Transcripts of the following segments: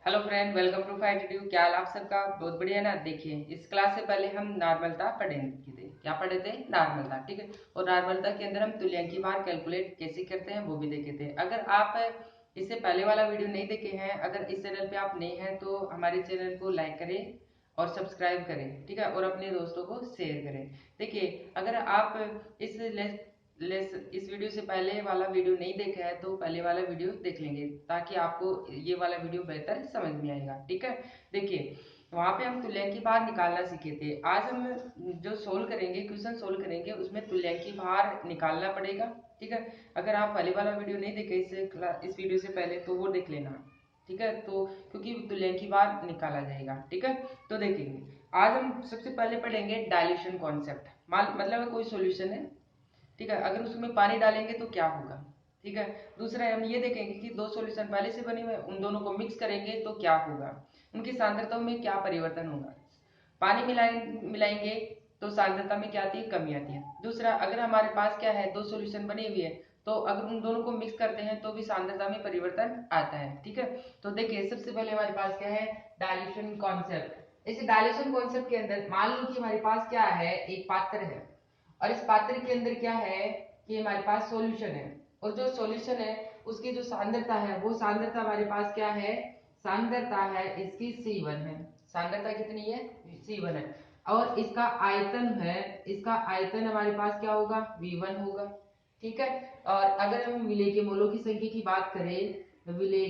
Hello friend, welcome to fight video. क्या हाल आप सबका? बहुत बढ़िया ना। देखिए, इस क्लास से पहले हम नॉर्मलता पढ़ेंगे थे। क्या पढ़े थे? नॉर्मलता, ठीक है। और नॉर्मलता के अंदर हम तुल्यांकी भार कैलकुलेट कैसे करते हैं वो भी देखे थे। अगर आप इससे पहले वाला वीडियो नहीं देखे हैं, अगर इस चैनल पे आप नए हैं तो हमारे चैनल को लाइक करें और सब्सक्राइब करें, ठीक है। और अपने दोस्तों को शेयर करें। देखिए, अगर आप इस इस वीडियो से पहले वाला वीडियो नहीं देखा है तो पहले वाला वीडियो देख लेंगे, ताकि आपको ये वाला वीडियो बेहतर समझ में आएगा, ठीक है। देखिए, वहां पे हम तुल्यांकी भार निकालना सीखे थे। आज हम जो सोल्व करेंगे, क्वेश्चन सोल्व करेंगे, उसमें तुल्यांकी भार निकालना पड़ेगा, ठीक है। अगर आप पहले वाला वीडियो नहीं देखे इस वीडियो से पहले तो वो देख लेना, ठीक है। तो क्योंकि तुल्यांकी भार निकाला जाएगा, ठीक है। तो देखेंगे, आज हम सबसे पहले पढ़ेंगे डायल्यूशन कॉन्सेप्ट। मतलब कोई सॉल्यूशन है, ठीक है। अगर उसमें पानी डालेंगे तो क्या होगा, ठीक है। दूसरा हम ये देखेंगे कि दो सॉल्यूशन पहले से बने हुए, उन दोनों को मिक्स करेंगे तो क्या होगा, उनकी सांद्रताओं में क्या परिवर्तन होगा। पानी मिलाएंगे तो सांद्रता में क्या आती है? कमी आती है। दूसरा, अगर हमारे पास क्या है, दो सॉल्यूशन बने हुए हैं, तो अगर उन दोनों को मिक्स करते हैं तो भी सांद्रता में परिवर्तन आता है, ठीक है। तो देखिए, सबसे पहले हमारे पास क्या है? Dilution concept. इस डायल्यूशन कॉन्सेप्ट के अंदर मान लो कि हमारे पास क्या है, एक पात्र है, और इस पात्र के अंदर क्या है कि हमारे पास सॉल्यूशन है। और जो सॉल्यूशन है उसकी जो सांद्रता है, वो सांद्रता हमारे पास क्या है? सांद्रता है इसकी C1 है। सांद्रता कितनी है? C1 है। और इसका आयतन है, इसका आयतन हमारे पास क्या होगा? V1 होगा, ठीक है। और अगर हम विलेय के मोलों की संख्या की बात करें, विलेय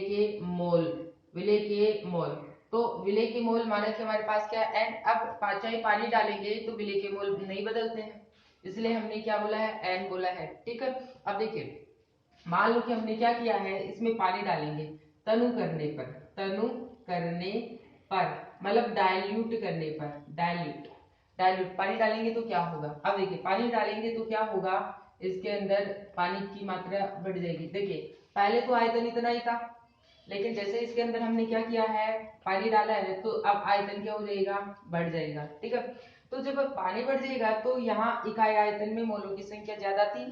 के मोल, विलेय के मोल, तो विलेय के मोल माना कि हमारे पास क्या है? n। अब चाहे पानी डालेंगे तो विलेय के मोल नहीं बदलते हैं, इसलिए हमने क्या बोला है? n बोला है, ठीक है। अब देखिए, मान लो कि हमने क्या किया है, इसमें पानी डालेंगे तनु करने पर, तनु करने पर मतलब डाइल्यूट करने पर, डाइल्यूट डाइल्यूट पानी डालेंगे तो क्या होगा? अब देखिए, पानी डालेंगे तो क्या होगा, इसके अंदर पानी की मात्रा बढ़ जाएगी। देखिए, पहले तो आयतन इतना ही था, लेकिन जैसे इसके अंदर हमने क्या किया है, पानी डाला है, तो अब आयतन क्या हो जाएगा? बढ़ जाएगा, ठीक है। तो जब पानी बढ़ जाएगा तो यहाँ इकाई आयतन में मोलों की संख्या ज्यादा थी,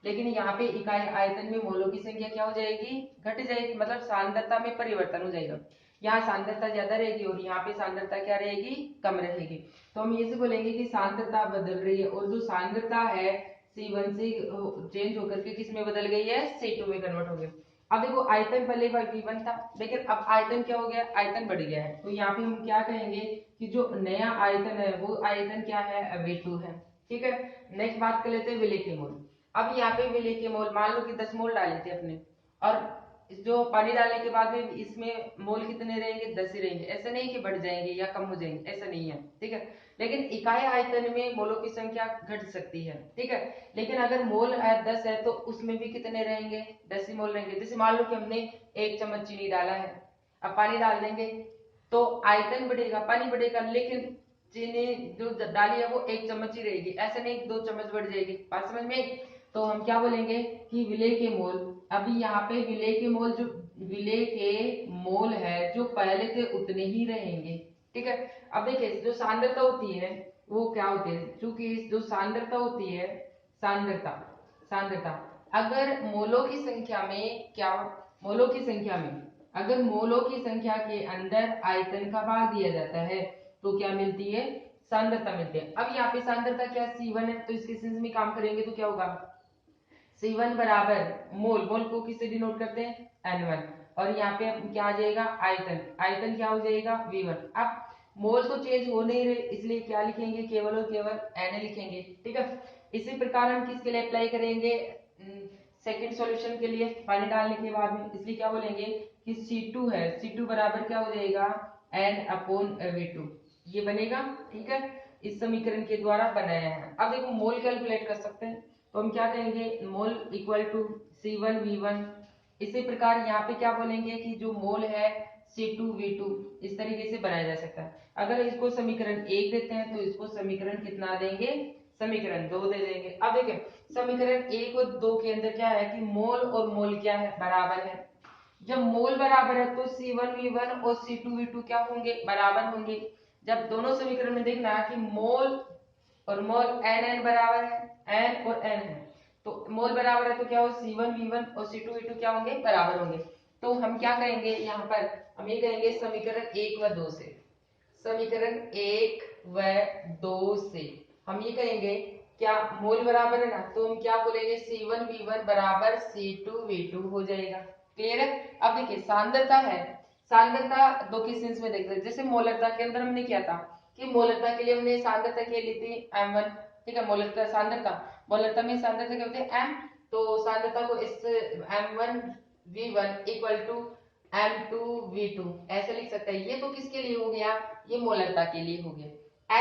लेकिन यहाँ पे इकाई आयतन में मोलों की संख्या क्या हो जाएगी? घट जाएगी, मतलब सांद्रता में परिवर्तन हो जाएगा। यहाँ सांद्रता ज्यादा रहेगी और यहाँ पे सांद्रता क्या रहेगी? कम रहेगी। तो हम ये से बोलेंगे कि सांद्रता बदल रही है, और जो सांद्रता है C1 से चेंज होकर के किस में बदल गई है? C2 में कन्वर्ट हो गई। अब देखो, आयतन पहले V1 था, लेकिन अब आयतन क्या हो गया? आयतन बढ़ गया है। तो यहाँ पे हम क्या कहेंगे कि जो नया आयतन है वो आयतन क्या है? V2 है, ठीक है। नेक्स्ट बात कर लेते हैं विलेय के मोल। अब यहाँ पे विलेय के मोल मान लो कि 10 मोल डाले थे अपने, और जो पानी डालने के बाद में इसमें मोल कितने रहेंगे? 10 ही रहेंगे। ऐसा नहीं कि बढ़ जाएंगे या कम हो जाएंगे, ऐसा नहीं है, ठीक है। लेकिन इकाई आयतन में मोलों की संख्या घट सकती है, ठीक है। लेकिन अगर मोल 10 है तो उसमें भी कितने रहेंगे? 10 ही मोल रहेंगे। जैसे मान लो कि हमने 1 चम्मच चीनी डाला है, अब पानी डाल देंगे तो आयतन बढ़ेगा, पानी बढ़ेगा, लेकिन चीनी जो डाली है वो 1 चम्मच ही रहेगी। ऐसे नहीं 2 चम्मच बढ़ जाएगी, बात समझ में? तो हम क्या बोलेंगे कि विलेय के मोल, अभी यहाँ पे विलेय के मोल, जो विलेय के मोल है जो पहले थे उतने ही रहेंगे, ठीक है। अब देखिए, जो सांद्रता होती है वो क्या होती है, क्योंकि जो सांद्रता होती है, सांद्रता सांद्रता अगर मोलों की संख्या में क्या, मोलों की संख्या में, अगर मोलों की संख्या के अंदर आयतन का भाग दिया जाता है तो क्या मिलती है? सांद्रता मिलती है। अब यहाँ पे सांद्रता क्या? C1 है, तो इसके सेंस में काम करेंगे तो क्या होगा? C1 बराबर मोल, मोल को किससे डिनोट करते हैं? N1। और यहाँ पे क्या आ जाएगा? आयतन, आयतन क्या हो जाएगा? V1। अब मोल तो चेंज हो नहीं रहे, इसलिए क्या लिखेंगे? केवल और केवल N लिखेंगे, ठीक है। इसी प्रकार हम किसके लिए अप्लाई करेंगे? सेकेंड सॉल्यूशन के लिए, पानी डालने के बाद में, इसलिए क्या बोलेंगे कि C2 है, C2 बराबर क्या हो जाएगा? N/V2, ये बनेगा, ठीक है। इस समीकरण के द्वारा बनाया है। अब देखो, मोल कैलकुलेट कर सकते हैं, तो हम क्या कहेंगे? Mole equal to C1V1। इसी प्रकार यहाँ पे क्या बोलेंगे कि जो मोल है C2V2, इस तरीके से बनाया जा सकता है। अगर इसको समीकरण 1 देते हैं तो इसको समीकरण कितना देंगे? समीकरण 2 दे देंगे। अब देखिए, समीकरण 1 और 2 के अंदर क्या है कि मोल और मोल क्या है? बराबर है। जब मोल बराबर है तो C1V1 और C2V2 क्या होंगे? बराबर होंगे। जब दोनों समीकरण में देखना कि मोल और मोल n बराबर है, n और n है, तो मोल बराबर है तो क्या हो? C1V1 और C2V2 क्या होंगे? बराबर होंगे। तो हम क्या कहेंगे यहाँ पर, हम ये कहेंगे समीकरण 1 व 2 से, समीकरण 1 व 2 से हम ये कहेंगे क्या मोल बराबर है ना, तो हम क्या बोलेंगे C1V1 बराबर C2V2 हो जाएगा। क्लियर है। अब देखिए सांद्रता है, सांद्रता दो के सेंस में देखते हैं। जैसे मोलरता के अंदर हमने किया था कि मोलरता के लिए हमने सांद्रता क्या ली थी M1, ठीक है। मोलरता सांद्रता, मोलरता में सांद्रता क्या होती है M, तो सांद्रता को इस M1V1 इक्वल टू M2V2 ऐसे लिख सकते हैं। ये तो किसके लिए हो गया, ये मोलरता के लिए हो गया।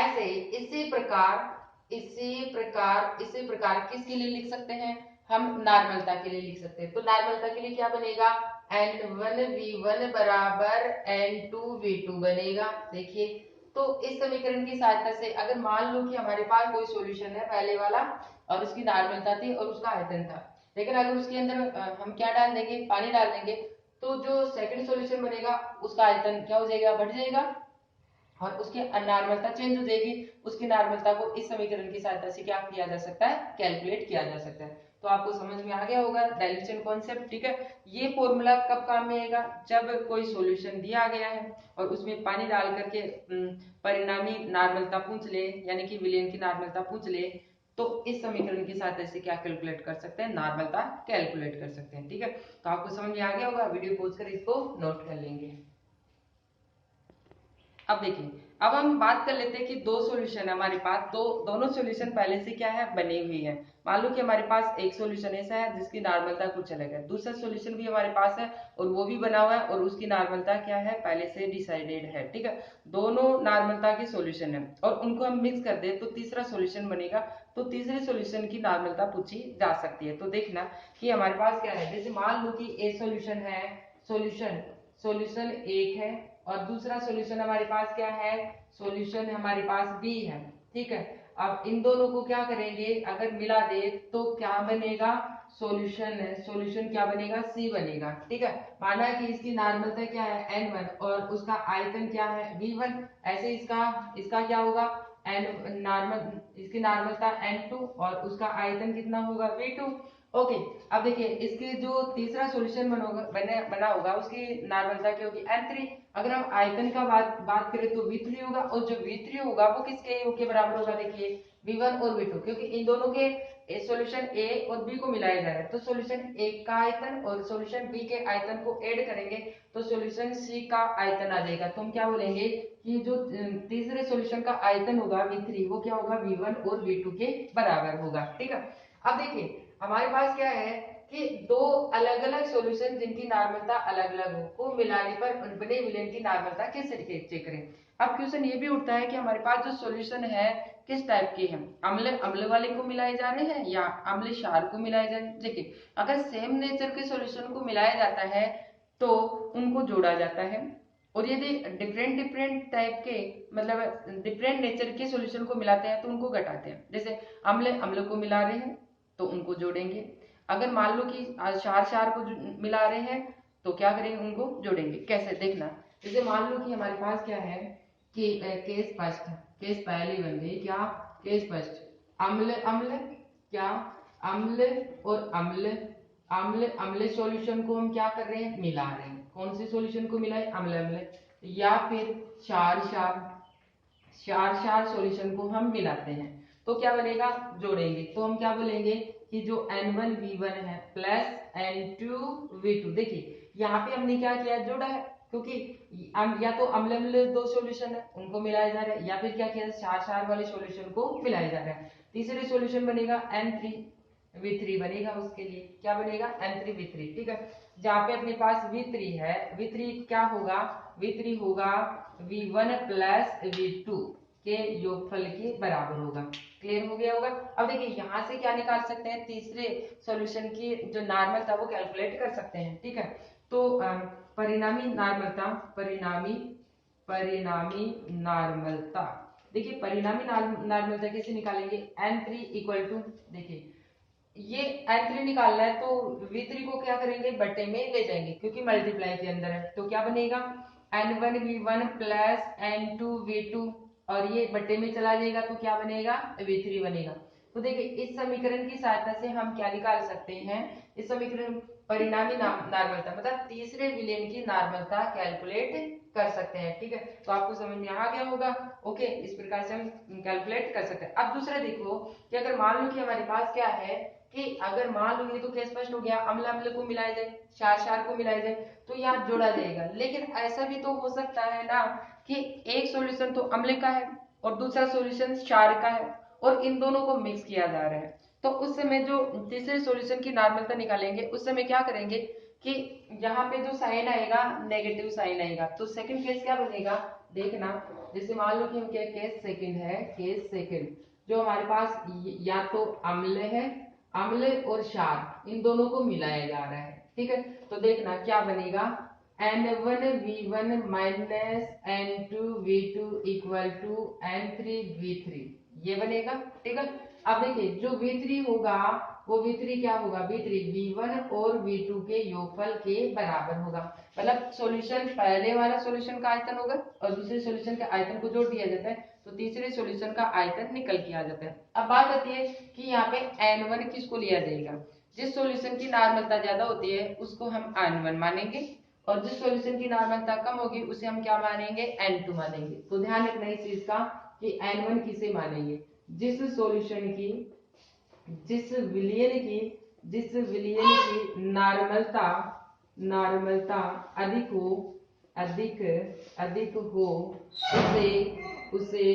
ऐसे इसी प्रकार किसके लिए लिख सकते हैं, हम नॉर्मलता के लिए लिख सकते हैं। तो नॉर्मलता के लिए क्या बनेगा, N1V1 बराबर N2V2 बनेगा। देखिए तो इस समीकरण की सहायता से अगर मान लो कि हमारे पास कोई सॉल्यूशन है पहले वाला और उसकी नॉर्मलता थी और उसका आयतन था, लेकिन अगर उसके अंदर हम क्या डाल देंगे, पानी डाल देंगे, तो जो सेकंड सॉल्यूशन बनेगा उसका आयतन क्या हो जाएगा, बढ़ जाएगा और उसकी नॉर्मलता चेंज हो जाएगी। उसकी नॉर्मलता को इस समीकरण की सहायता से क्या किया जा सकता है, कैलकुलेट किया जा सकता है। तो आपको समझ में आ गया होगा डाइल्यूशन कॉन्सेप्ट, ठीक है। ये फॉर्मूला कब काम में आएगा, जब कोई सॉल्यूशन दिया गया है और उसमें पानी डाल करके परिणामी नॉर्मलता पूछ ले, यानी कि विलयन की नॉर्मलता पूछ ले, तो इस समीकरण की सहायता से क्या कैलकुलेट कर सकते हैं, नॉर्मलता कैलकुलेट कर सकते हैं, ठीक है। तो आपको समझ में आ गया होगा, वीडियो पॉज कर इसको नोट कर लेंगे। अब देखिए, अब हम बात कर लेते हैं कि दो सॉल्यूशन है हमारे पास, दोनों सॉल्यूशन पहले से क्या है, बने हुई है। मान लो कि हमारे पास एक सॉल्यूशन ऐसा है जिसकी नॉर्मलता कुछ अलग है, दूसरा सॉल्यूशन भी हमारे पास है और वो भी बना हुआ है और उसकी नॉर्मलता क्या है, पहले से डिसाइडेड है, ठीक है। दोनों नॉर्मलता के सॉल्यूशन है और उनको हम मिक्स कर दे तो तीसरा सॉल्यूशन बनेगा, तो तीसरे सॉल्यूशन की नॉर्मलता पूछी जा सकती है। तो देखना कि हमारे पास क्या है, जैसे मान लो कि ए सॉल्यूशन है, सॉल्यूशन सॉल्यूशन एक है और दूसरा सॉल्यूशन हमारे पास क्या है, सॉल्यूशन हमारे पास बी है, ठीक है। अब इन दोनों को क्या करेंगे, अगर मिला दे तो क्या बनेगा, सॉल्यूशन क्या बनेगा, सी बनेगा, ठीक है। माना कि इसकी नॉर्मलता क्या है N1 और उसका आयतन क्या है V1, ऐसे इसका इसका क्या होगा N नॉर्मल, इसकी नॉर्मलता N2 और उसका आयतन कितना होगा V2। ओके, अब देखिए इसके जो तीसरा सॉल्यूशन बना होगा उसकी नॉर्मलता क्या होगी N3। अगर हम आयतन का बात करें तो V3 होगा और जो V3 होगा वो किसके के बराबर होगा, देखिए V1 और V2, क्योंकि इन दोनों के सॉल्यूशन ए और बी को मिलाया जा रहा है। तो सॉल्यूशन ए का आयतन और सॉल्यूशन बी के आयतन को ऐड करेंगे तो सॉल्यूशन सी का आयतन आ जाएगा। तो हम क्या बोलेंगे कि जो तीसरे सॉल्यूशन का आयतन होगा V3 वो क्या होगा, V1 और V2 के बराबर होगा, ठीक है। अब देखिए हमारे पास क्या है कि दो अलग अलग सॉल्यूशन जिनकी नॉर्मलता अलग अलग हो, को मिलाने पर बने विलयन की नॉर्मलता कैसे चेक करें। अब क्वेश्चन ये भी उठता है कि हमारे पास जो सॉल्यूशन है किस टाइप के हैं, अम्ल अम्ल वाले को मिलाए जा रहे हैं या अम्ल क्षार को मिलाए जा रहे हैं। देखिए अगर सेम नेचर के सॉल्यूशन को मिलाया जाता है तो उनको जोड़ा जाता है, और यदि डिफरेंट टाइप के मतलब डिफरेंट नेचर के सॉल्यूशन को मिलाते हैं तो उनको घटाते हैं। जैसे अम्ल अम्ल को मिला रहे हैं तो उनको जोड़ेंगे, अगर मान लो कि क्षार क्षार को मिला रहे हैं तो क्या करेंगे, उनको जोड़ेंगे। कैसे देखना, जैसे मान लो कि हमारे पास क्या है कि केस फर्स्ट, केस पहली बन गई क्या, केस फर्स्ट अम्ल अम्ल क्या, अम्ल और अम्ल, अम्ल अम्ल सॉल्यूशन को हम क्या कर रहे हैं, मिला रहे हैं। कौन से सॉल्यूशन को मिलाए, अम्ल अम्ल, या फिर क्षार क्षार, क्षार क्षार सॉल्यूशन को हम मिलाते हैं तो क्या बनेगा, जोड़ेंगे। तो हम क्या बोलेंगे कि जो N1V1 है प्लस N2V2, देखिए यहाँ पे हमने क्या किया, जोड़ा है, क्योंकि या तो अम्ल अम्ल दो सॉल्यूशन है उनको मिलाया जा रहा है, या फिर क्या किया, क्षार क्षार वाले सॉल्यूशन को मिलाया जा रहा है। तीसरे सॉल्यूशन बनेगा N3V3 बनेगा, उसके लिए क्या बनेगा N3V3, ठीक है। जहाँ पे अपने पास V3 है, V3 क्या होगा, V3 होगा V1 प्लस V2 के योगफल के बराबर होगा। क्लियर हो गया होगा। अब देखिए यहाँ से क्या निकाल सकते हैं, तीसरे सॉल्यूशन की जो नॉर्मल था वो कैलकुलेट कर सकते हैं, ठीक है। तो परिणामी नॉर्मलता, परिणामी नॉर्मलता, देखिए परिणामी नॉर्मलता कैसे निकालेंगे, N3 इक्वल टू, देखिए ये N3 निकालना है तो V3 को क्या करेंगे, बटे में ले जाएंगे क्योंकि मल्टीप्लाई के अंदर है। तो क्या बनेगा N1V1 प्लस N2V2 और ये बटे में चला जाएगा तो क्या बनेगा, V3 बनेगा। तो देखिए इस समीकरण की सहायता से हम क्या निकाल सकते हैं, इस समीकरण परिणामी नॉर्मलता मतलब तीसरे विलेन की नॉर्मलता कैलकुलेट कर सकते हैं। ठीक है, तो आपको समझ में आ गया होगा। ओके, इस प्रकार से हम कैलकुलेट कर सकते हैं। अब दूसरा देखो कि अगर मान लो कि हमारे पास क्या है कि अगर मान लो ये तो केस स्पष्ट हो गया, अम्ल अम्ल को मिलाया जाए, क्षार क्षार को मिलाया जाए तो यहाँ जोड़ा जाएगा। लेकिन ऐसा भी तो हो सकता है ना कि एक सॉल्यूशन तो अम्ल का है और दूसरा सॉल्यूशन क्षार का है और इन दोनों को मिक्स किया जा रहा है। तो उस समय जो तीसरे सॉल्यूशन की नॉर्मलता निकालेंगे उस समय क्या करेंगे कि यहाँ पे जो साइन आएगा नेगेटिव साइन आएगा। तो सेकंड केस क्या बनेगा देखना, जैसे मान लो कि क्या केस सेकंड है, केस सेकंड जो हमारे पास या तो अम्ल है, अम्ल और क्षार इन दोनों को मिलाया जा रहा है। ठीक है, तो देखना क्या बनेगा N1V1 minus N2V2 equal to N3V3 ये बनेगा। ठीक है, अब देखिए जो V3 होगा वो V3 क्या होगा, V3 V1 और V2 के योगफल के बराबर होगा। मतलब सॉल्यूशन पहले वाला सॉल्यूशन का आयतन होगा और दूसरे सॉल्यूशन के आयतन को जोड़ दिया जाता है तो तीसरे सॉल्यूशन का आयतन निकल के आ जाता है। अब बात आती है कि यहाँ पे N1 किसको लिया जाएगा, जिस सॉल्यूशन की नॉर्मलता ज्यादा होती है उसको हम N1 मानेंगे और जिस सॉल्यूशन की नॉर्मलता कम होगी उसे हम क्या मानेंगे N2 मानेंगे। तो ध्यान रखना इस चीज का कि N1 किसे मानेंगे, जिस सॉल्यूशन की जिस विलयन की नॉर्मलता अधिक हो उसे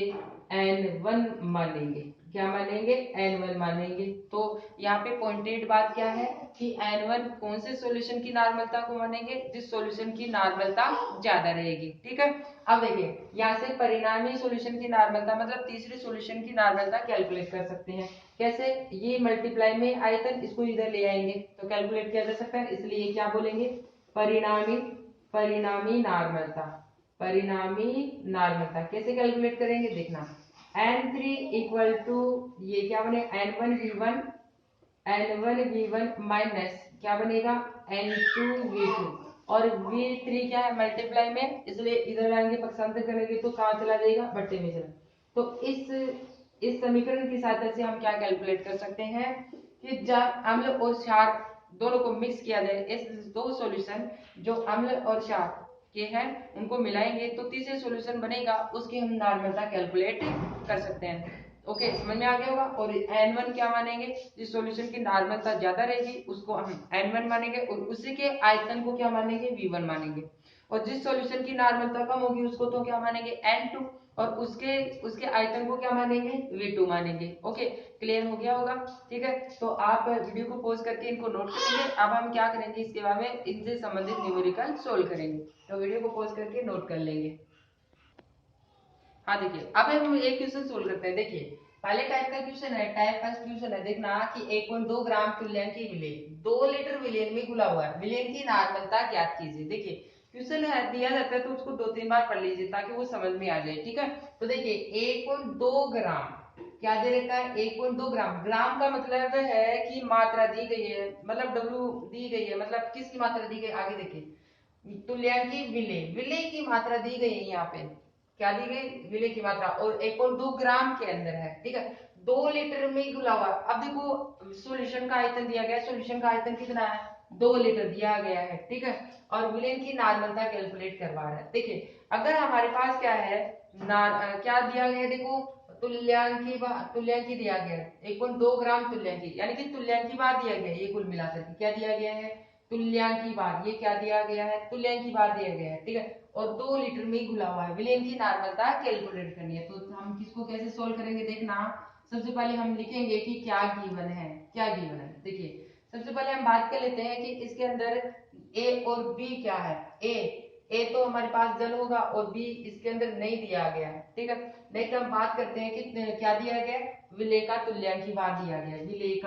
N1 मानेंगे। क्या मानेंगे, N1 मानेंगे। तो यहाँ पे पॉइंटेड बात क्या है कि N1 कौन से सॉल्यूशन की नॉर्मलता को मानेंगे, जिस सॉल्यूशन की नॉर्मलता ज्यादा रहेगी। ठीक है, अब देखिए यहाँ से परिणामी सॉल्यूशन की नॉर्मलता मतलब तीसरे सॉल्यूशन की नॉर्मलता कैलकुलेट कर सकते हैं। कैसे, ये मल्टीप्लाई में आयतन इसको इधर ले आएंगे तो कैलकुलेट किया जा सकता है। इसलिए क्या बोलेंगे, परिणामी नॉर्मलता कैसे कैलकुलेट करेंगे देखना, N3 इक्वल टू ये क्या बने N1V1 माइनस क्या बनेगा N2V2 और V3 क्या है मल्टीप्लाई में, इसलिए इधर आएंगे पक्षांतर करेंगे तो कहाँ चला जाएगा, बट्टे में चला। तो इस समीकरण की सहायता से हम क्या कैलकुलेट कर सकते हैं कि जब अम्ल और क्षार दोनों को मिक्स किया जाए, इस दो सॉल्यूशन जो अम्ल और क्षार के हैं उनको मिलाएंगे तो तीसरे सॉल्यूशन बनेगा, उसकी हम नॉर्मलता कैलकुलेट कर सकते हैं। ओके, समझ में आ गया होगा। और N1 क्या मानेंगे, जिस सॉल्यूशन की नॉर्मलता ज्यादा रहेगी उसको हम N1 मानेंगे और उसी के आयतन को क्या मानेंगे, V1 मानेंगे। और जिस सॉल्यूशन की नॉर्मलता कम होगी उसको तो क्या मानेंगे N2 और उसके आयतन को क्या मानेंगे, V2 मानेंगे। ओके, क्लियर हो गया होगा। ठीक है, तो आप वीडियो को पॉज करके इनको नोट करेंगे। अब हम क्या करेंगे इसके बाद में इनसे संबंधित न्यूमेरिकल सोल्व करेंगे, तो वीडियो को पॉज करके नोट कर लेंगे। हाँ देखिए, अब हम एक क्वेश्चन सोल्व करते हैं। देखिए पहले टाइप का क्वेश्चन है, टाइप फर्स्ट क्वेश्चन है। देखना कि 1.2 ग्राम तुल्यांकी विलेन 2 लीटर विलेन में घुला हुआ है, विलेन की नॉर्मलता ज्ञात कीजिए। देखिए क्वेश्चन है दिया जाता है तो उसको 2-3 बार पढ़ लीजिए ताकि वो समझ में आ जाए। ठीक है, तो देखिए 1.2 ग्राम क्या दे रखा है, 1.2 ग्राम। ग्राम का मतलब है कि मात्रा दी गई है, मतलब डब्ल्यू दी गई है, मतलब किसकी मात्रा दी गई, आगे देखिए तुल्यांकी विले की मात्रा दी गई है। यहाँ पे क्या दी गई, विले की मात्रा और 1.2 ग्राम के अंदर है। ठीक है, 2 लीटर में घुला हुआ। अब देखो सॉल्यूशन का आयतन दिया गया है, सॉल्यूशन का आयतन कितना है, 2 लीटर दिया गया है। ठीक है, और विलेन की नॉर्मलता कैलकुलेट करवा रहा है। देखिए अगर हमारे पास क्या है क्या दिया गया है, देखो तुल्यांकी दिया गया है 1.2 ग्राम तुल्यांकी, यानी कि तुल्यांकी बार दिया गया है। ये कुल मिलाकर क्या दिया गया है, तुल्यांकी बार। ये क्या दिया गया है, तुल्यांकी बार दिया गया है। ठीक है, और 2 लीटर में घुला हुआ है, विलेन की नॉर्मलता कैलकुलेट करनी है। तो हम किसको कैसे सोल्व करेंगे देखना, सबसे पहले हम लिखेंगे कि क्या गिवन है, क्या गिवन है। देखिए सबसे पहले हम बात कर लेते हैं कि इसके अंदर ए और बी क्या है। ए तो हमारे पास जल होगा और बी इसके अंदर नहीं दिया गया है। ठीक है, नेक्स्ट हम बात करते हैं कि क्या दिया गया, विलेय का तुल्यांकी भार दिया गया है। विलेय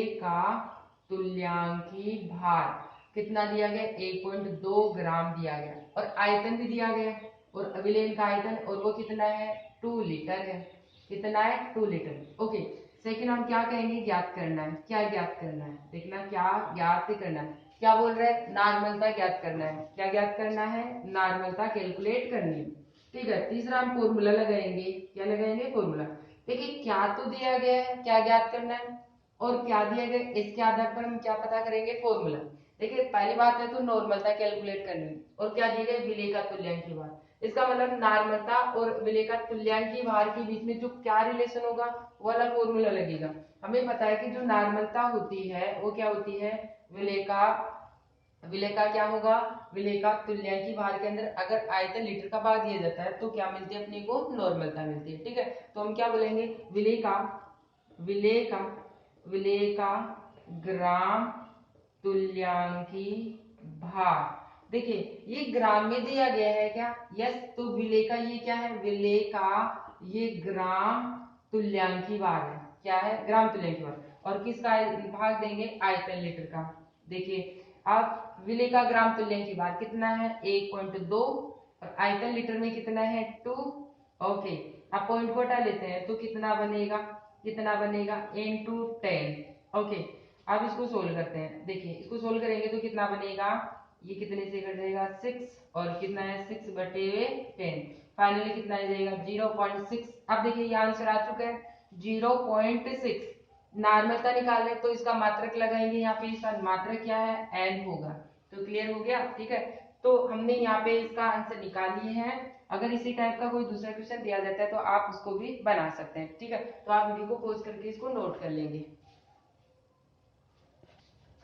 का तुल्यांकी भार कितना दिया गया, 1.2 ग्राम दिया गया और आयतन भी दिया गया और विलेन का आयतन और वो कितना है, 2 लीटर है। कितना है, 2 लीटर। ओके, सेकंड हम क्या कहेंगे, ज्ञात करना है। क्या ज्ञात करना है देखना, क्या ज्ञात करना है, क्या बोल रहे हैं, नॉर्मलता ज्ञात करना है। क्या ज्ञात करना है, नॉर्मलता कैलकुलेट करनी है। ठीक है, तीसरा हम फॉर्मूला लगाएंगे। क्या लगाएंगे, फॉर्मूला। देखिए क्या तो दिया गया है, क्या ज्ञात करना है और क्या दिया गया, इसके आधार पर हम क्या पता करेंगे, फॉर्मूला। देखिए पहली बात है तो नॉर्मलता कैलकुलेट करनी, और क्या दिया गया, विलेय का तुल्यांकी भार। इसका मतलब नॉर्मलता और विलेय का तुल्यांकी भार के बीच में जो क्या रिलेशन होगा वो वाला फॉर्मूला लगेगा। हमें पता है कि जो नॉर्मलता होती है वो क्या होती है, विलेय का क्या होगा, विलेय का तुल्यांकी भार के अंदर अगर आयतन लीटर का भाग दिया जाता है तो क्या मिलती है अपने को, नॉर्मलता मिलती है। ठीक है, तो हम क्या बोलेंगे, विलेय का ग्राम तुल्यांकी भार। देखिए ये ग्राम में दिया गया है क्या, यस, तो विलेय का ये क्या है, विलेय का ये ग्राम तुल्यांकी भार है, क्या है, ग्राम तुल्यांकी भार। और किसका भाग देंगे, आयतन लीटर का। देखिए अब विलेय का ग्राम तुल्यांकी भार कितना है, 1.2, और आयतन लीटर में कितना है, 2। ओके, अब पॉइंट को हटा लेते हैं तो कितना बनेगा, into 10। ओके, अब इसको सोल्व करते हैं। देखिए इसको सोल्व करेंगे तो कितना बनेगा, ये कितने से कट जाएगा, 6, और कितना है 6/10, फाइनली कितना आ जाएगा, 0.6। अब देखिए ये आंसर आ चुका है 0.6। नॉर्मलता निकालने तो इसका मात्रक लगाएंगे, यहाँ पे इसका मात्रक क्या है, n होगा। तो क्लियर हो गया, ठीक है। तो हमने यहाँ पे इसका आंसर निकाल लिए हैं। अगर इसी टाइप का कोई दूसरा क्वेश्चन दिया जाता है तो आप उसको भी बना सकते हैं। ठीक है, तो आप वीडियो को पॉज करके इसको नोट कर लेंगे।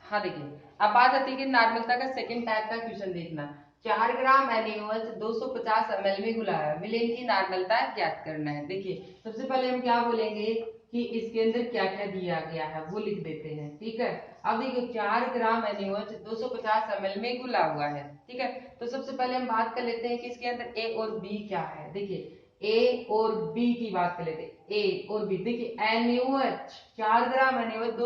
हाँ देखिए, अब बात आती है कि नॉर्मलता का सेकंड टाइप का क्वेश्चन देखना। 4 ग्राम NaOH 250 ml में घुलाया, विलेन की नॉर्मलता ज्ञात करना है। देखिए सबसे पहले हम क्या बोलेंगे कि इसके अंदर क्या क्या दिया गया है वो लिख देते हैं। ठीक है, अब देखिए 4 ग्राम NaOH 250 ml में घुला हुआ है। ठीक है, तो सबसे पहले हम बात कर लेते हैं कि इसके अंदर ए और बी क्या है। देखिए ए और बी की बात कर लेते हैं, ए और बी। देखिए NaOH 4 ग्राम NaOH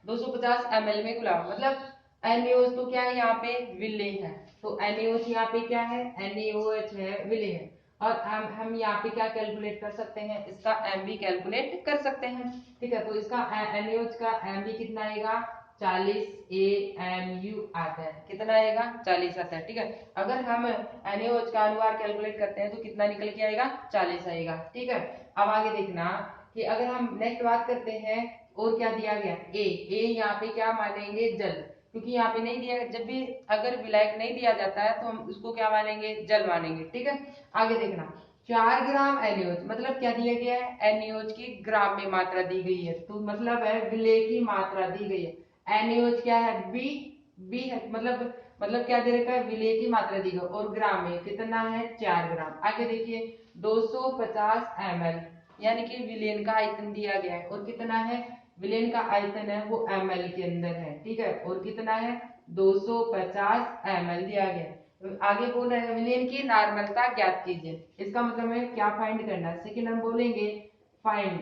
250 ml में घुला, मतलब NaOH तो क्या है यहाँ पे, विलेय है। तो NaOH यहाँ पे क्या है, NaOH है, विलेय है। और हम यहाँ पे क्या कैलकुलेट कर सकते हैं, इसका एम भी कैलकुलेट कर सकते हैं। ठीक है, तो इसका NaOH का एम भी कितना आएगा, 40 AMU आता है। कितना आएगा, 40 आता है। ठीक है, अगर हम NaOH का अनुवार कैलकुलेट करते हैं तो कितना निकल के आएगा, 40 आएगा। ठीक है, अब आगे देखना कि अगर हम नेक्स्ट बात करते हैं और क्या दिया गया, ए यहाँ पे क्या मानेंगे, जल, क्योंकि यहाँ पे नहीं दिया, जब भी अगर विलायक नहीं दिया जाता है तो हम उसको क्या मानेंगे, जल मानेंगे। ठीक है, आगे देखना 4 ग्राम NaOH, मतलब क्या दिया गया है, NaOH की ग्राम में मात्रा दी गई है, तो मतलब है विलेय की मात्रा दी गई है। NaOH क्या है, बी है, मतलब क्या दे रखा है, विलेय की मात्रा दी गई, और ग्राम में कितना है, 4 ग्राम। आगे देखिए 250 ml, यानी कि विलेन का आयतन दिया गया है, और कितना है, विलेन का आयतन है वो ml के अंदर है। ठीक है, और कितना है, 250 ml दिया गया है। तो आगे बोल रहे हैं विलेन की नॉर्मलता ज्ञात कीजिए। इसका मतलब हमें क्या फाइंड करना है, सेकंड हम बोलेंगे फाइंड,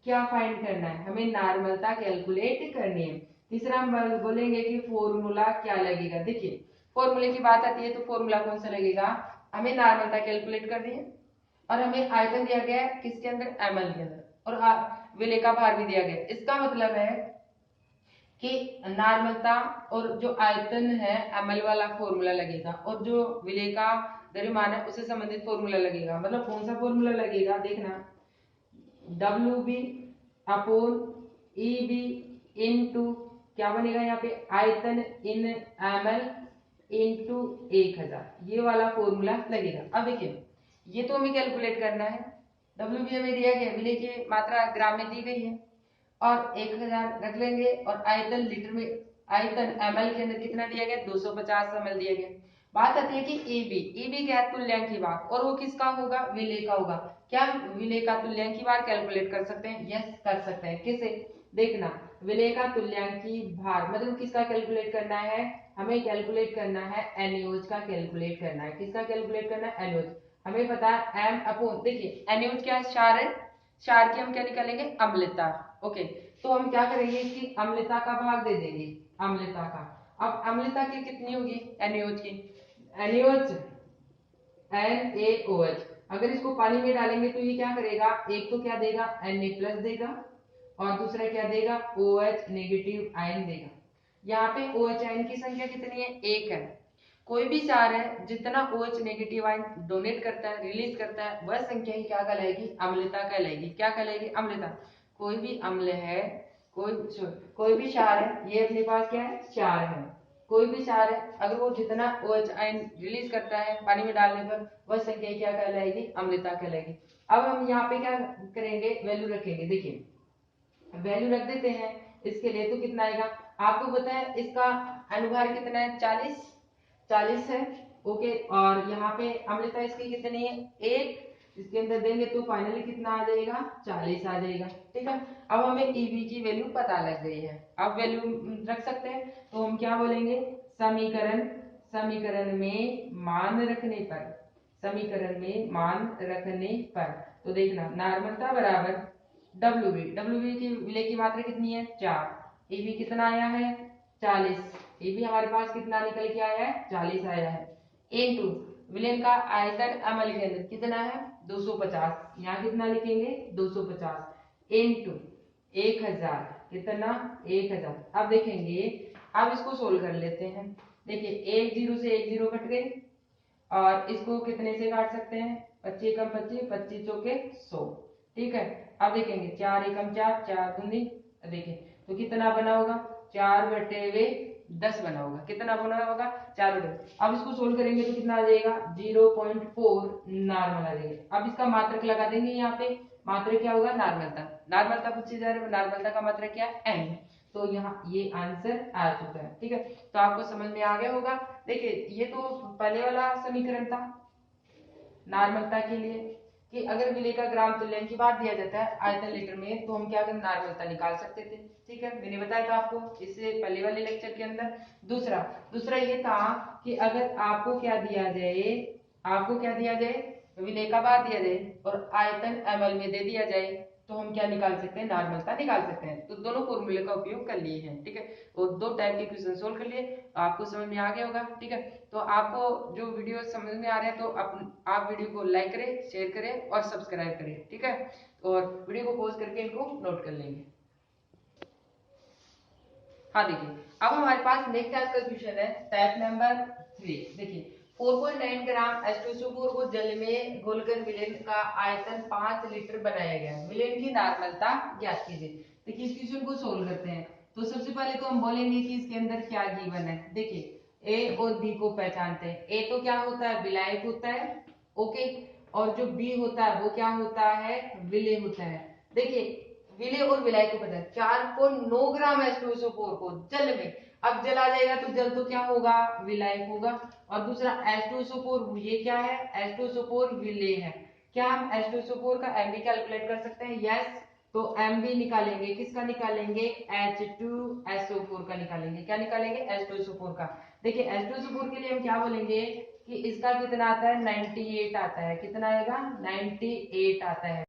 क्या फाइंड करना है, हमें नॉर्मलता कैलकुलेट करनी है। तीसरा हम बोलेंगे कि फॉर्मूला क्या लगेगा। देखिए फॉर्मूले की बात आती है तो फॉर्मूला कौन सा लगेगा, हमें नॉर्मलता कैलकुलेट करनी है, और हमें आयतन दिया गया है किसके अंदर, ml के अंदर, और विलेय का भार भी दिया गया है। इसका मतलब है कि नॉर्मलता और जो आयतन है ml वाला फॉर्मूला लगेगा, और जो विलेय का द्रव्यमान है उससे संबंधित फॉर्मूला लगेगा। मतलब कौन सा फॉर्मूला लगेगा, देखना WB अपॉन EB इनटू क्या बनेगा यहाँ पे, आयतन इन ml इनटू 1000, ये वाला फॉर्मूला लगेगा। अब देखिए ये तो हमें कैलकुलेट करना है, WB हमें दिया गया, विलेय की मात्रा ग्राम में दी गई है, और 1000 रख लेंगे, और आयतन लीटर में, आयतन ml के अंदर कितना दिया गया, 250 ml दिया गया। बात आती है कि EB क्या है, तुल्यांकी भार, और वो किसका होगा, विलेय का होगा। क्या विलेय का तुल्यांकी भार कैलकुलेट कर सकते हैं, यस कर सकते हैं। कैसे, देखना विलेय का तुल्यांकी भार मतलब किसका कैलकुलेट करना है, हमें कैलकुलेट करना है NaOH का कैलकुलेट करना है। किसका कैलकुलेट करना है, NaOH। हमें पता है m अपॉन, देखिए NaOH क्या है, क्षार है, क्षार की हम क्या निकालेंगे, अम्लता। ओके, तो हम क्या करेंगे, इसकी अम्लता का भाग दे देंगे, अम्लता का। अब अम्लता की कितनी होगी, NaOH की, NaOH अगर इसको पानी में डालेंगे तो ये क्या करेगा, एक तो क्या देगा, Na प्लस देगा, और दूसरा क्या देगा, OH नेगेटिव आयन देगा। यहाँ पे OH आयन की संख्या कितनी है, 1 है। कोई भी क्षार है जितना OH नेगेटिव आयन डोनेट करता है, रिलीज करता है, वह संख्या ही क्या कहलाएगी, अम्लता कहलाएगी। क्या कहलाएगी, अम्लता। कोई भी अम्ल है, कोई भी क्षार है, ये अपने पास क्या है, क्षार है। कोई भी क्षार है, अगर वो जितना OH आयन रिलीज करता है पानी में डालने पर, वह संख्या क्या कहलाएगी, अम्लता कहलाएगी। अब हम यहाँ पे क्या करेंगे, वैल्यू रखेंगे। देखिए वैल्यू रख देते हैं इसके लिए, तो कितना आएगा, आपको पता है इसका अनुभार कितना है, 40 है। ओके, और यहाँ पे अम्लता इसकी कितनी है, 1, इसके अंदर देंगे तो फाइनली कितना आ जाएगा, 40 आ जाएगा। ठीक है, अब हमें ईवी की वैल्यू पता लग गई है, अब वैल्यू रख सकते हैं। तो हम क्या बोलेंगे, समीकरण में मान रखने पर, समीकरण में मान रखने पर, तो देखना नार्मलता बराबर डब्ल्यू की विलय की मात्रा कितनी है, 4, ईवी कितना आया है, 40, ईवी हमारे पास कितना निकल के आया है, 40 आया है, इनटू विलेन का आयतन ml के अंदर कितना है, 250, यहाँ कितना लिखेंगे, 250 इनटू 1000, कितना, 1000। अब देखेंगे, अब इसको सोल्व कर लेते हैं। देखिए एक जीरो से एक जीरो कट गए, और इसको कितने से काट सकते हैं, 25 एकम 25, 25 चौके 100। ठीक है, अब देखेंगे 4 एकम 4, 4 दूनी, देखिए तो कितना बना होगा, 4/10 बना होगा, कितना बना होगा, 4/10। अब इसको सोल्व करेंगे तो कितना आ जाएगा, 0.4 नॉर्मल आ जाएगा। अब इसका मात्रक लगा देंगे, यहाँ पे मात्रक क्या होगा, नॉर्मलता पूछी जा रही है, नॉर्मलता का मात्रक क्या है, n। तो यहाँ ये आंसर आ चुका है। ठीक है, तो आपको समझ में आ गया होगा। देखिए ये तो पहले वाला समीकरण था नॉर्मलता के लिए, कि अगर विलेय का ग्राम तुल्यांक की बात दिया जाता है आयतन लीटर में, तो हम क्या करें, नॉर्मलता निकाल सकते थे। ठीक है, मैंने बताया था आपको इससे पहले वाले लेक्चर के अंदर। दूसरा ये था कि अगर आपको क्या दिया जाए, विलेय का बार दिया जाए और आयतन ml में दे दिया जाए, तो हम क्या निकाल सकते हैं, नॉर्मलता निकाल सकते हैं। तो दोनों फॉर्मूले का उपयोग कर लिए हैं। ठीक है, और 2 टाइप के क्वेश्चन सोल्व कर लिए, आपको समझ में आ गया होगा। ठीक है, तो आपको जो वीडियो समझ में आ रहा है, तो आप वीडियो को लाइक करें, शेयर करें और सब्सक्राइब करें। ठीक है, और वीडियो को पॉज करके इनको नोट कर लेंगे। हाँ देखिए, अब हमारे पास नेक्स्ट आज का क्वेश्चन है टाइप नंबर 3। देखिए 4.9 ग्राम H2SO4 को जल में घोलकर विलेन का आयतन 5 लीटर बनाया गया, विलेन की नॉर्मलता ज्ञात कीजिए। देखिए इस क्वेश्चन को सोल्व करते हैं। तो सबसे पहले तो हम बोलेंगे कि इसके अंदर क्या गिवन है। देखिए ए और बी को पहचानते हैं। ए तो क्या होता है, विलायक होता है। ओके, और जो बी होता है वो क्या होता है, विलेय होता है। देखिए विलेय और विलायक को पता है, 4.9 ग्राम H2SO4 को जल में, अब जल आ जाएगा तो जल तो क्या होगा, विलायक होगा। और दूसरा H2SO4 ये क्या है, H2SO4 विलेय है। क्या हम H2SO4 का एमबी कैलकुलेट कर सकते हैं, यस। तो एमबी निकालेंगे, किसका निकालेंगे, H2SO4 का निकालेंगे। क्या निकालेंगे, H2SO4 का। देखिए H2SO4 के लिए हम क्या बोलेंगे कि इसका कितना आता है, 98 आता है। कितना आएगा, 98 आता है।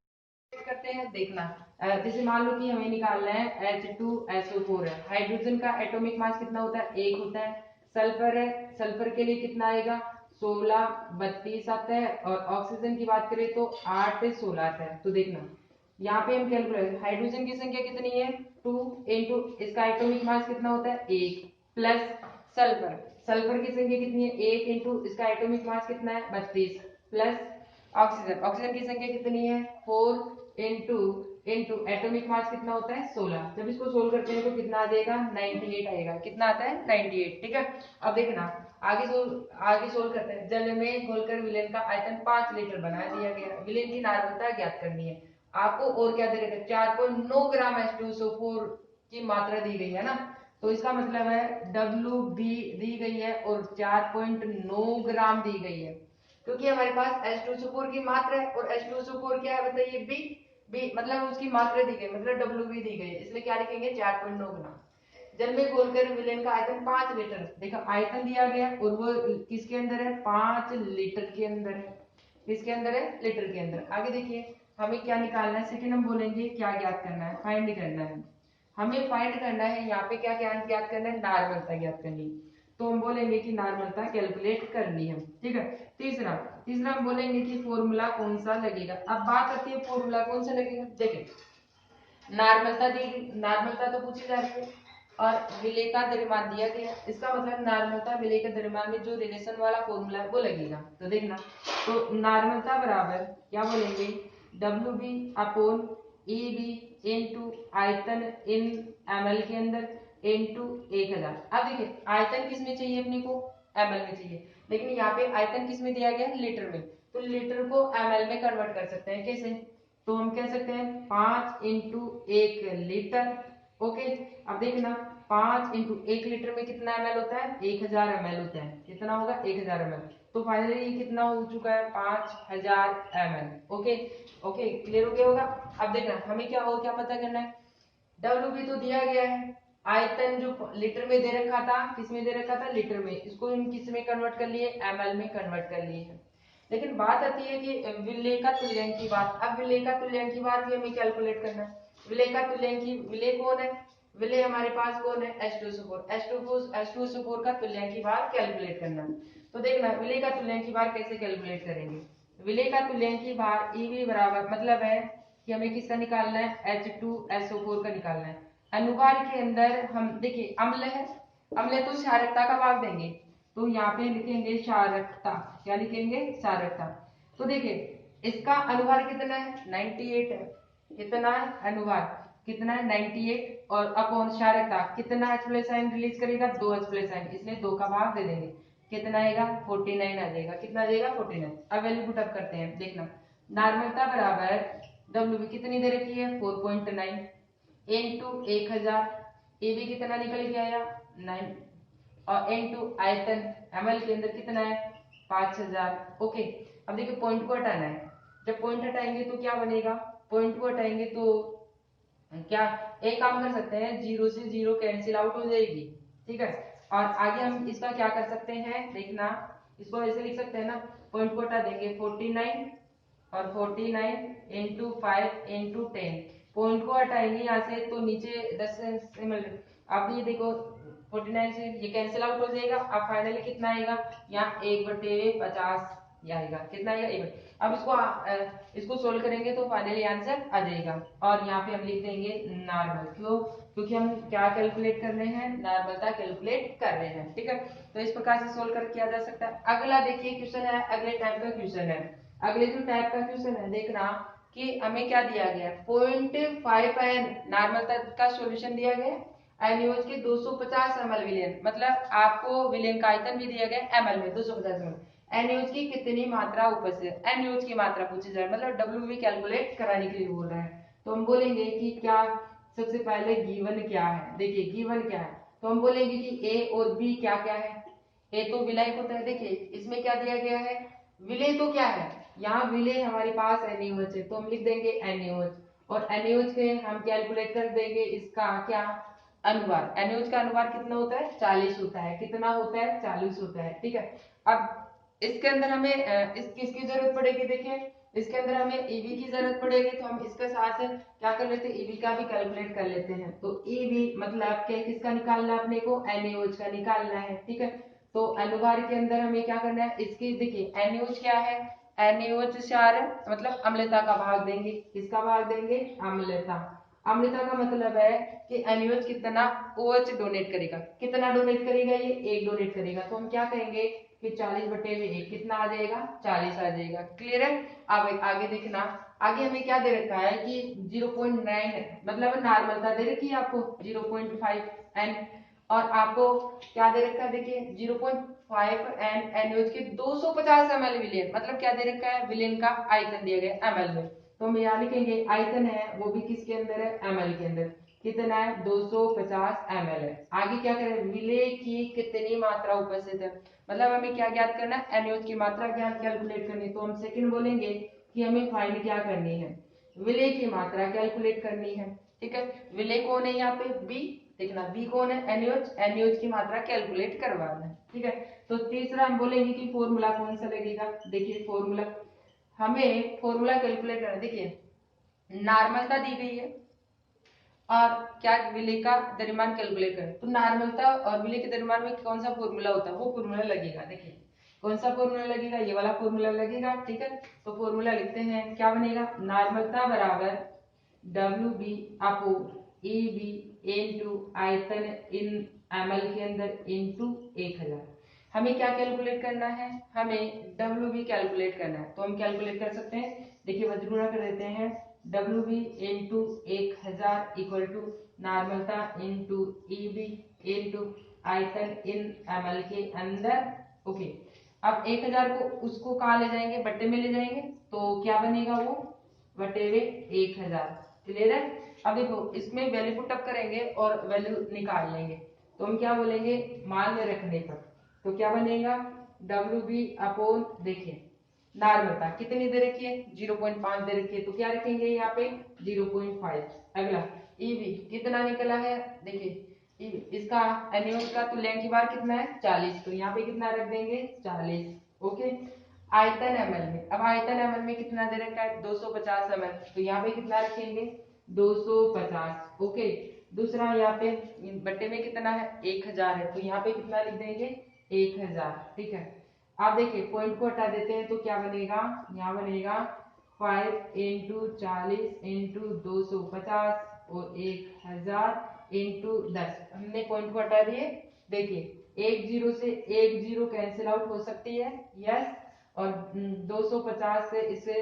करते हैं, देखना जैसे मान लो कि हमें निकालना है H2SO4 है, हाइड्रोजन का एटॉमिक मास कितना होता है, 1 होता है। सल्फर है, सल्फर के लिए कितना आएगा, 16, 32 आता है। और ऑक्सीजन की बात करें तो 8, 16 आता है। तो देखना यहाँ पे हम कैलकुलेट, हाइड्रोजन की संख्या कितनी है, 2 इंटू इसका एटॉमिक मास कितना होता है, 1, प्लस सल्फर की संख्या कितनी है, 1 इंटू इसका एटॉमिक मास कितना है, 32, प्लस ऑक्सीजन की संख्या कितनी है, 4 इंटू एटॉमिक मास कितना होता है, 16। जब इसको सोल्व करते हैं तो कितना आ जाएगा, 98 आएगा। कितना आता है, 98। ठीक है, अब देखना आगे सोल्व करते हैं। जल में घोलकर विलेन का आयतन 5 लीटर बना दिया गया, विलेन की नार्मलता ज्ञात करनी है आपको। और क्या दे रखे, 4.9 ग्राम H2SO4 की मात्रा दी गई है ना, तो इसका मतलब है WB दी गई है और 4.9 ग्राम दी गई है, क्योंकि हमारे पास H2SO4 की मात्रा है। और H2SO4 क्या है बताइए, बी मतलब उसकी मात्रा दी गई, मतलब WB दी गई है, इसलिए क्या लिखेंगे, 4.9 ग्राम। जल में घोलकर विलेन का आयतन 5 लीटर, देखा आयतन दिया गया और वो किसके अंदर है, 5 लीटर के अंदर है। किसके अंदर है, लीटर के अंदर। आगे देखिए हमें क्या निकालना है, सेकंड हम बोलेंगे क्या ज्ञात करना है, फाइंड करना है। हमें फाइंड करना है यहाँ पे क्या ज्ञात करना है, नॉर्मलता ज्ञात करनी है। तो हम बोलेंगे कि नॉर्मलता कैलकुलेट करनी है। ठीक है, तीसरा हम बोलेंगे कि फॉर्मूला कौन सा लगेगा। अब बात आती है फॉर्मूला कौन सा लगेगा। देखिए नॉर्मलता तो पूछी जा रही है और विलेय का द्रव्यमान दिया गया, इसका मतलब नॉर्मलता विलेय के द्रव्यमान में जो रिलेशन वाला फॉर्मूला है वो लगेगा। तो देखना, तो नॉर्मलता बराबर क्या बोलेंगे, WB अपॉन EB इंटू आयतन इन ml के अंदर इंटू 1000। अब देखिए आयतन किस में चाहिए अपने को, ml में चाहिए, लेकिन यहाँ पे आयतन किस में दिया गया है, लीटर में, तो लीटर को ml में कन्वर्ट कर सकते हैं कैसे, तो हम कह सकते हैं 5 इंटू 1 लीटर। ओके, अब देखना 5 इंटू 1 लीटर में कितना ml होता है, 1000 ml होता है, कितना होगा 1000 ml, तो फाइनली ये कितना हो चुका है 5000 ml। ओके ओके, क्लियर हो गया होगा। अब देखना हमें क्या पता करना है, डब्ल्यू भी तो दिया गया है, आयतन जो लीटर में दे रखा था, किस में दे रखा था, लीटर में, इसको हम किस में कन्वर्ट कर लिए, ml में कन्वर्ट कर लिए हैं। लेकिन बात आती है कि विलेय का तुल्यांक की बात। अब विलेय का तुल्यांक की बात भी हमें कैलकुलेट करना है। विलेय का तुल्यांक की, विलेय कौन है, विलेय हमारे पास कौन है, H2SO4, H2SO4 का तुल्यांक की बार कैलकुलेट करना है। तो देखना विलेय का तुल्यांक की बार कैसे कैलकुलेट करेंगे। विलेय का तुल्यांक की बार EV बराबर, मतलब है कि हमें किसका निकालना है, H2SO4 का निकालना है। अनुभार के अंदर हम देखिए अम्ल है, अम्ल तो क्षारकता का भाग देंगे, तो यहाँ पे लिखेंगे क्षारकता, क्या लिखेंगे, क्षारकता। तो देखिए इसका अनुभार कितना है, 98 है, कितना है अनुभार, कितना है 98, और अपॉन क्षारकता कितना H प्लस आयन रिलीज करेगा, 2 H प्लस आयन, इसलिए 2 का भाग दे देंगे, कितना आएगा 49 आ जाएगा, कितना आ जाएगा 49। अब वैल्यू पुट अप करते हैं, देखना नॉर्मलता बराबर W कितनी दे रखी है 4.9 इंटू 1000, ए भी कितना निकल के आया 9, और इंटू आयतन ml के अंदर कितना है 5000। ओके, अब देखिए पॉइंट को हटाना है, जब पॉइंट हटाएंगे तो क्या बनेगा, पॉइंट को हटाएंगे तो क्या, एक काम कर सकते हैं, 0 से 0 कैंसिल आउट हो जाएगी, ठीक है, और आगे हम इसका क्या कर सकते हैं, देखना इसको ऐसे लिख सकते हैं ना, पॉइंट को हटा देंगे 49 और 49 इंटू 5 इंटू 10, पॉइंट को हटाएंगे यहाँ से तो नीचे 10 से मिल, अब ये देखो 49 से ये कैंसिल आउट हो जाएगा, अब फाइनली कितना आएगा, यहाँ 1/50 आएगा, कितना आएगा 1। अब इसको सोल्व करेंगे तो फाइनली आंसर आ जाएगा, और यहाँ पे हम लिख देंगे नॉर्मल, क्यों, क्योंकि हम क्या कैलकुलेट कर रहे हैं, नॉर्मलता कैलकुलेट कर रहे हैं, ठीक है। तो इस प्रकार से सोल्व कर किया जा सकता है। अगला देखिए क्वेश्चन है, अगले टाइप का क्वेश्चन है, अगले जो टाइप का क्वेश्चन है देखना कि हमें क्या दिया गया है, 0.5 एन नॉर्मलता का सॉल्यूशन दिया गया है, एनयूएच के 250 ml विलेन, मतलब आपको विलेन का आयतन भी दिया गया ml में 250 ml, एनयूएच की कितनी मात्रा उपस्थित है, एनयूएच की मात्रा पूछी जाए, मतलब डब्ल्यू भी कैलकुलेट कराने के लिए बोल रहा है। तो हम बोलेंगे कि क्या, सबसे पहले गिवन क्या है, देखिए गिवन क्या है, तो हम बोलेंगे कि ए और बी क्या क्या है, ए तो विलायक होता है, देखिए इसमें क्या दिया गया है, विलेय तो क्या है, यहाँ विलेय हमारे पास एनयूएच है, तो हम लिख देंगे एनयूएच, और एनयूएच के हम कैलकुलेट कर देंगे इसका क्या, अनुवार, एनयूएच का अनुवार कितना होता है 40 होता है, कितना होता है 40 होता है, ठीक है। अब इसके अंदर हमें इस किसकी जरूरत पड़ेगी, देखिए इसके अंदर हमें ईवी की जरूरत पड़ेगी, तो हम इसके साथ क्या कर लेते हैं, ईवी का भी कैलकुलेट कर लेते हैं। तो ईवी मतलब क्या, किसका निकालना है अपने को, एनएच का निकालना है, ठीक है। तो अनुभार के अंदर हमें क्या करना है, इसकी देखिए एनएच क्या है, एनएच क्षार मतलब अम्लता का भाग देंगे, किसका भाग देंगे, अम्लता, अम्लता का मतलब है कि एनएच कितना OH डोनेट करेगा, कितना डोनेट करेगा, ये 1 डोनेट करेगा, तो हम क्या कहेंगे कि 40/1 कितना आ जाएगा 40 आ जाएगा, क्लियर है। अब आगे देखना, आगे हमें क्या दे रखा है कि 0.9 मतलब नॉर्मलता दे रखी है आपको 0.5 एन, और आपको क्या दे रखा है, देखिए 0.5 एन एनओएच के 250 ml विलेन, मतलब क्या दे रखा है, विलेन का आयतन दिया गया ml में, तो हम यहाँ लिखेंगे आयतन है वो भी किसके अंदर है, ml के अंदर, कितना है 250 ml है। आगे क्या करें, विलेय की कितनी मात्रा उपस्थित है, मतलब हमें क्या ज्ञात करना है, एनओएच की मात्रा ज्ञात कैलकुलेट करनी, तो हम सेकंड बोलेंगे कि हमें फाइंड क्या करनी है, विलेय की मात्रा कैलकुलेट करनी है, ठीक है। विलेय कौन है यहाँ पे, बी, देखना बी कौन है, एनओएच, एनओएच की मात्रा कैलकुलेट करवाना है, ठीक है। तो तीसरा हम बोलेंगे कि फॉर्मूला कौन सा लगेगा, देखिए फॉर्मूला, हमें फॉर्मूला कैलकुलेट करना, देखिए नॉर्मलता दी गई है और क्या विलेय का द्रव्यमान कैलकुलेट करें, तो नॉर्मलता और विलेय के द्रव्यमान में कौन सा फॉर्मूला होता है, वो फॉर्मूला लगेगा, देखिए कौन सा फॉर्मूला लगेगा, ये वाला फॉर्मूला लगेगा, ठीक है। तो फॉर्मूला लिखते हैं, क्या बनेगा, नॉर्मलता बराबर W B upon E B into आयतन इन ml के अंदर इंटू 1000। हमें क्या कैलकुलेट करना है, हमें डब्ल्यू बी कैलकुलेट करना है, तो हम कैलकुलेट कर सकते हैं, देखिए वज्र गुणा कर देते हैं, W B into 1000 equal to नॉर्मलता इंटू ई बी इंटू आयतन इन ml के अंदर। ओके, अब 1000 को उसको कहाँ ले जाएंगे, बट्टे में ले जाएंगे, तो क्या बनेगा वो बटे में 1000। क्लियर है। अब देखो इसमें वैल्यू पुट अप करेंगे और वैल्यू निकाल लेंगे, तो हम क्या बोलेंगे मान में रखने पर, तो क्या बनेगा डब्ल्यू बी अपॉन, देखिए नॉर्मलता कितनी दे रखी है 0.5 दे रखी है, तो क्या रखेंगे यहाँ पे 0.5। अगला ई बी कितना निकला है, देखिए इसका एनुअल का तुल्यांक की बार कितना है 40, तो यहाँ पे कितना रख देंगे 40। ओके, आयतन एमएल में, अब आयतन एमएल में कितना दे रखा है 250 एमएल, तो यहाँ पे कितना रखेंगे 250। ओके, दूसरा यहाँ पे बट्टे में कितना है 1000 है, तो यहाँ पे कितना लिख देंगे 1000। ठीक है, आप देखिए पॉइंट को हटा देते हैं तो क्या बनेगा, यहाँ बनेगा 5 इंटू 40 इंटू 250 और 1000 इंटू 10। हमने पॉइंट को हटा दिए, देखिए एक जीरो से एक जीरो कैंसिल आउट हो सकती है, यस, और 250 से इसे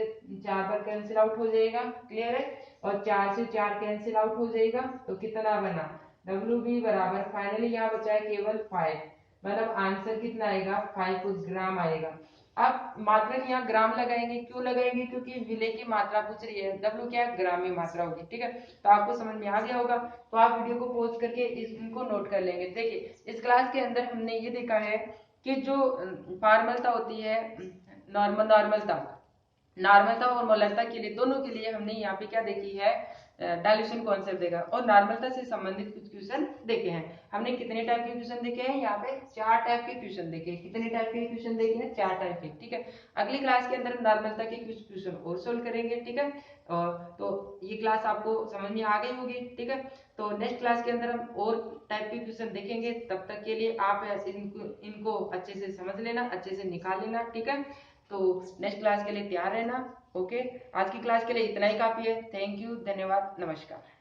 4 बार कैंसिल आउट हो जाएगा, क्लियर है, और 4 से 4 कैंसिल आउट हो जाएगा, तो कितना बना डब्ल्यू बी बराबर, फाइनली यहाँ बचा है केवल 5, मतलब आंसर कितना आएगा 5 ग्राम आएगा। अब मात्रा यहाँ ग्राम लगाएंगे, क्यों लगाएंगे, क्योंकि विलेय की मात्रा पूछ रही है, डब्ल्यू क्या है ग्राम में मात्रा होगी। ठीक है, तो आपको समझ में आ गया होगा, तो आप वीडियो को पॉज करके इनको नोट कर लेंगे। देखिए इस क्लास के अंदर हमने ये देखा है कि जो फॉर्मलता होती है, नॉर्मलता और मोलरता के लिए, दोनों के लिए हमने यहाँ पे क्या देखी है डाइल्यूशन कॉन्सेप्ट देखा, और नॉर्मलता से संबंधित कुछ क्वेश्चन देखे हैं। हमने कितने टाइप के क्वेश्चन देखे हैं, यहाँ पे 4 टाइप के क्वेश्चन देखे हैं। कितने टाइप के क्वेश्चन देखे हैं, 4 टाइप के। ठीक है, अगली क्लास के अंदर नॉर्मलता के कुछ क्वेश्चन और सोल्व करेंगे। ठीक है, तो ये क्लास आपको समझ में आ गई होगी। ठीक है, तो नेक्स्ट क्लास के अंदर हम और टाइप के क्वेश्चन देखेंगे, तब तक के लिए आप इनको अच्छे से समझ लेना, अच्छे से निकाल लेना। ठीक है, तो नेक्स्ट क्लास के लिए तैयार रहना। ओके, आज की क्लास के लिए इतना ही काफी है। थैंक यू, धन्यवाद, नमस्कार।